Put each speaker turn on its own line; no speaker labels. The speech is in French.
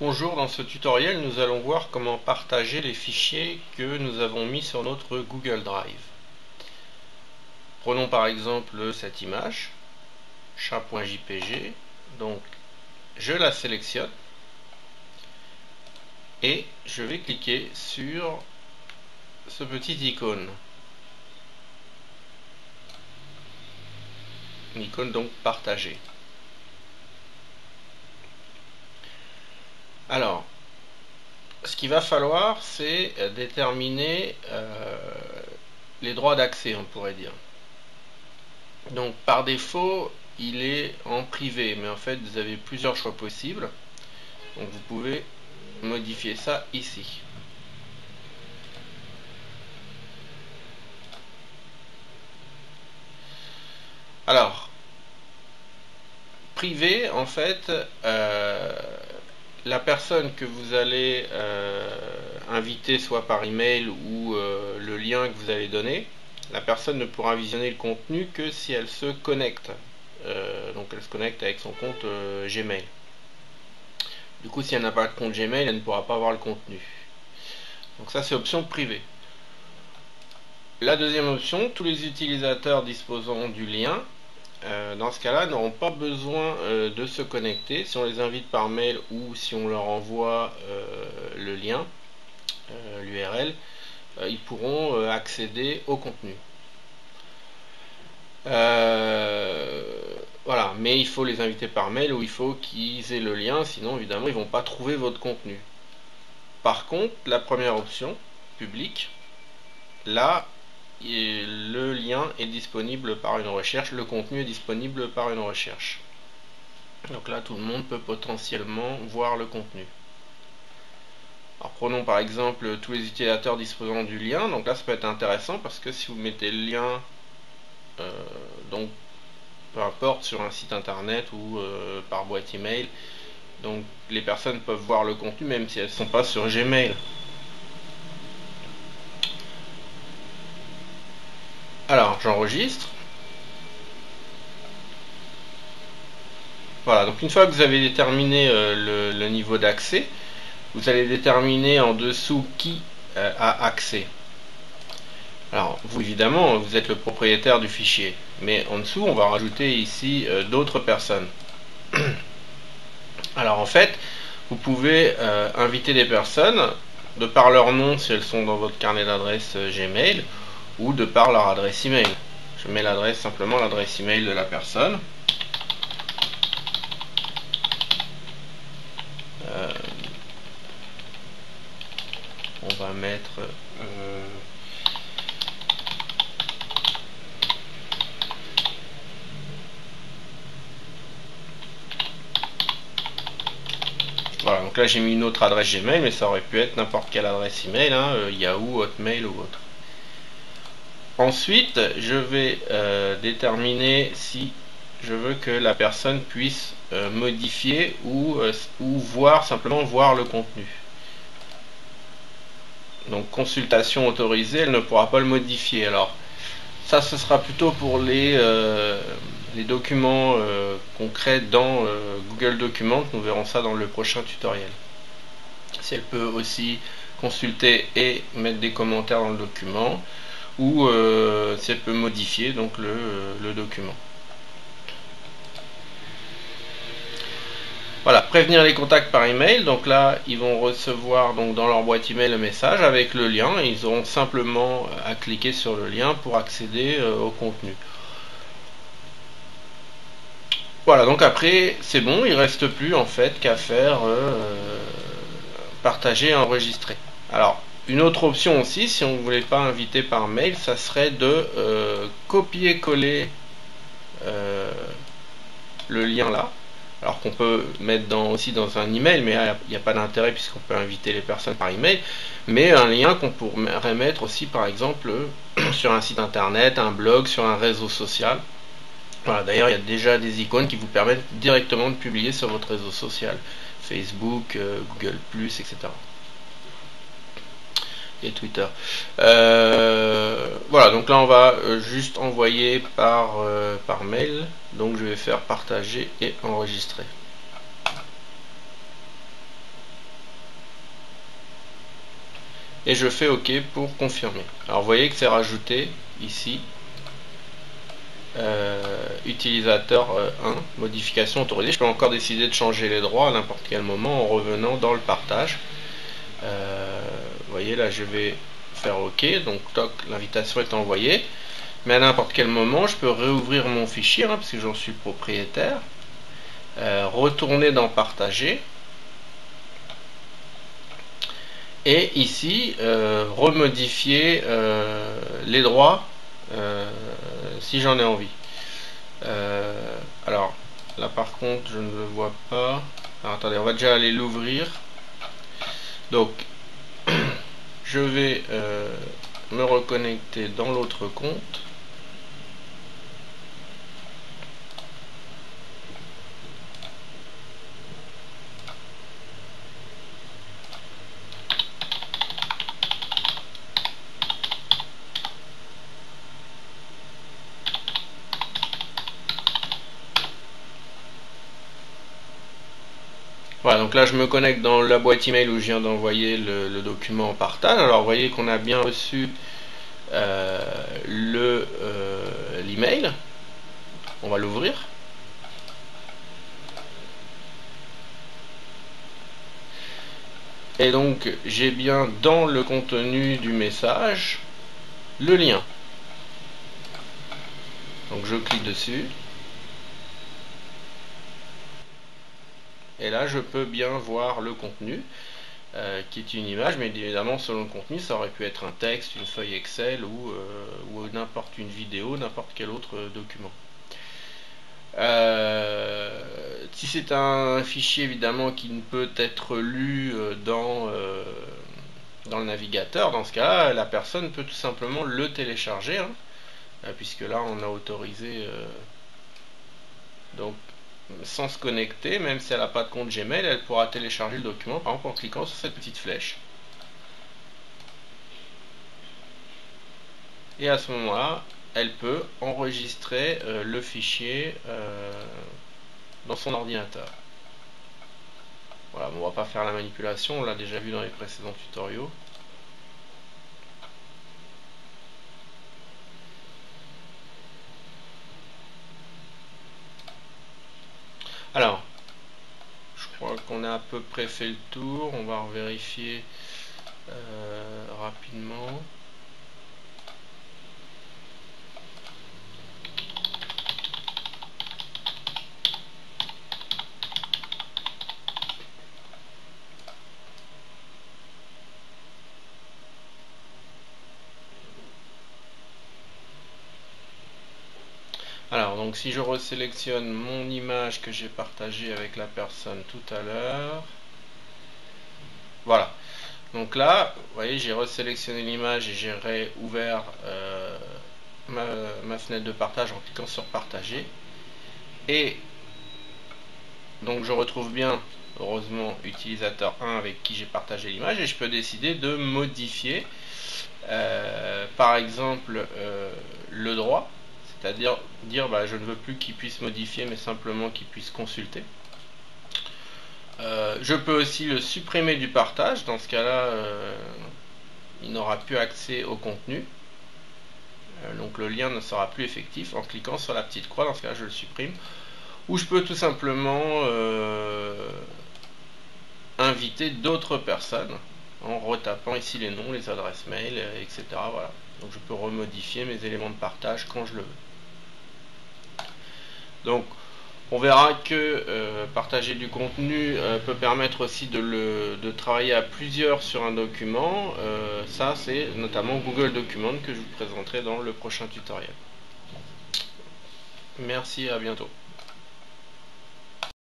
Bonjour, dans ce tutoriel nous allons voir comment partager les fichiers que nous avons mis sur notre Google Drive. Prenons par exemple cette image, chat.jpg, donc je la sélectionne et je vais cliquer sur ce petit icône. L'icône donc partagée. Alors, ce qu'il va falloir, c'est déterminer les droits d'accès, on pourrait dire. Donc, par défaut, il est en privé, mais en fait, vous avez plusieurs choix possibles. Donc, vous pouvez modifier ça ici. Alors, privé, en fait, la personne que vous allez inviter, soit par email ou le lien que vous allez donner, la personne ne pourra visionner le contenu que si elle se connecte. Donc elle se connecte avec son compte Gmail. Du coup, si elle n'a pas de compte Gmail, elle ne pourra pas voir le contenu. Donc ça, c'est option privée. La deuxième option, tous les utilisateurs disposant du lien, dans ce cas-là, n'auront pas besoin de se connecter. Si on les invite par mail ou si on leur envoie le lien, l'URL, ils pourront accéder au contenu. Voilà, mais il faut les inviter par mail ou il faut qu'ils aient le lien, sinon évidemment ils ne vont pas trouver votre contenu. Par contre, la première option, public, là, le lien est disponible par une recherche, le contenu est disponible par une recherche. Donc là, tout le monde peut potentiellement voir le contenu. Alors prenons par exemple tous les utilisateurs disposant du lien. Donc là, ça peut être intéressant parce que si vous mettez le lien, donc peu importe, sur un site internet ou par boîte email, donc les personnes peuvent voir le contenu même si elles ne sont pas sur Gmail. Alors j'enregistre. Voilà, donc une fois que vous avez déterminé le niveau d'accès, vous allez déterminer en dessous qui a accès. Alors, vous évidemment, vous êtes le propriétaire du fichier, mais en dessous, on va rajouter ici d'autres personnes. Alors en fait, vous pouvez inviter des personnes de par leur nom si elles sont dans votre carnet d'adresse Gmail, ou de par leur adresse email. Je mets l'adresse, simplement l'adresse email de la personne. On va mettre voilà, donc là j'ai mis une autre adresse Gmail, mais ça aurait pu être n'importe quelle adresse email, Yahoo, Hotmail ou autre. Ensuite, je vais déterminer si je veux que la personne puisse modifier ou simplement voir le contenu. Donc consultation autorisée, elle ne pourra pas le modifier. Alors ça, ce sera plutôt pour les documents concrets dans Google Documents. Nous verrons ça dans le prochain tutoriel. Si elle peut aussi consulter et mettre des commentaires dans le document, ou si elle peut modifier donc le document. Voilà, prévenir les contacts par email. Donc là, ils vont recevoir donc dans leur boîte email le message avec le lien. Et ils auront simplement à cliquer sur le lien pour accéder au contenu. Voilà, donc après, c'est bon, il ne reste plus en fait qu'à faire partager et enregistrer. Alors, une autre option aussi, si on ne voulait pas inviter par mail, ça serait de copier-coller le lien là. Alors qu'on peut mettre aussi dans un email, mais il n'y a pas d'intérêt puisqu'on peut inviter les personnes par email. Mais un lien qu'on pourrait mettre aussi, par exemple, sur un site internet, un blog, sur un réseau social. Voilà, d'ailleurs, il y a déjà des icônes qui vous permettent directement de publier sur votre réseau social. Facebook, Google+, etc. Et Twitter. Voilà, donc là on va juste envoyer par mail. Donc je vais faire partager et enregistrer. et je fais OK pour confirmer. Alors vous voyez que c'est rajouté ici, utilisateur 1, modification autorisée. Je peux encore décider de changer les droits à n'importe quel moment en revenant dans le partage. Vous voyez là, je vais faire OK, donc toc, l'invitation est envoyée. Mais à n'importe quel moment, je peux réouvrir mon fichier, parce que j'en suis propriétaire, retourner dans partager, et ici remodifier les droits si j'en ai envie. Alors là par contre je ne le vois pas. Alors, attendez, on va déjà aller l'ouvrir. Donc je vais me reconnecter dans l'autre compte. Voilà, donc là je me connecte dans la boîte email où je viens d'envoyer le document en partage. Alors vous voyez qu'on a bien reçu l'email. On va l'ouvrir. Et donc j'ai bien dans le contenu du message le lien. Donc je clique dessus. Et là je peux bien voir le contenu qui est une image, mais évidemment selon le contenu ça aurait pu être un texte, une feuille Excel ou n'importe une vidéo, n'importe quel autre document. Si c'est un fichier évidemment qui ne peut être lu dans le navigateur, dans ce cas-là la personne peut tout simplement le télécharger, puisque là on a autorisé donc sans se connecter, même si elle n'a pas de compte Gmail, elle pourra télécharger le document par exemple en cliquant sur cette petite flèche. Et à ce moment-là, elle peut enregistrer le fichier dans son ordinateur. Voilà, on va pas faire la manipulation, on l'a déjà vu dans les précédents tutoriaux. Alors, je crois qu'on a à peu près fait le tour. On va vérifier rapidement. Alors, donc si je resélectionne mon image que j'ai partagée avec la personne tout à l'heure, voilà. Donc là, vous voyez, j'ai resélectionné l'image et j'ai réouvert ma fenêtre de partage en cliquant sur partager. Et donc je retrouve bien, heureusement, utilisateur 1 avec qui j'ai partagé l'image, et je peux décider de modifier par exemple le droit, c'est-à-dire dire je ne veux plus qu'il puisse modifier mais simplement qu'il puisse consulter. Je peux aussi le supprimer du partage, dans ce cas là il n'aura plus accès au contenu, donc le lien ne sera plus effectif. En cliquant sur la petite croix, dans ce cas là je le supprime. Ou je peux tout simplement inviter d'autres personnes en retapant ici les noms, les adresses mail, etc. Voilà. Donc je peux remodifier mes éléments de partage quand je le veux. Donc on verra que partager du contenu peut permettre aussi de travailler à plusieurs sur un document. Ça c'est notamment Google Document que je vous présenterai dans le prochain tutoriel. Merci, à bientôt.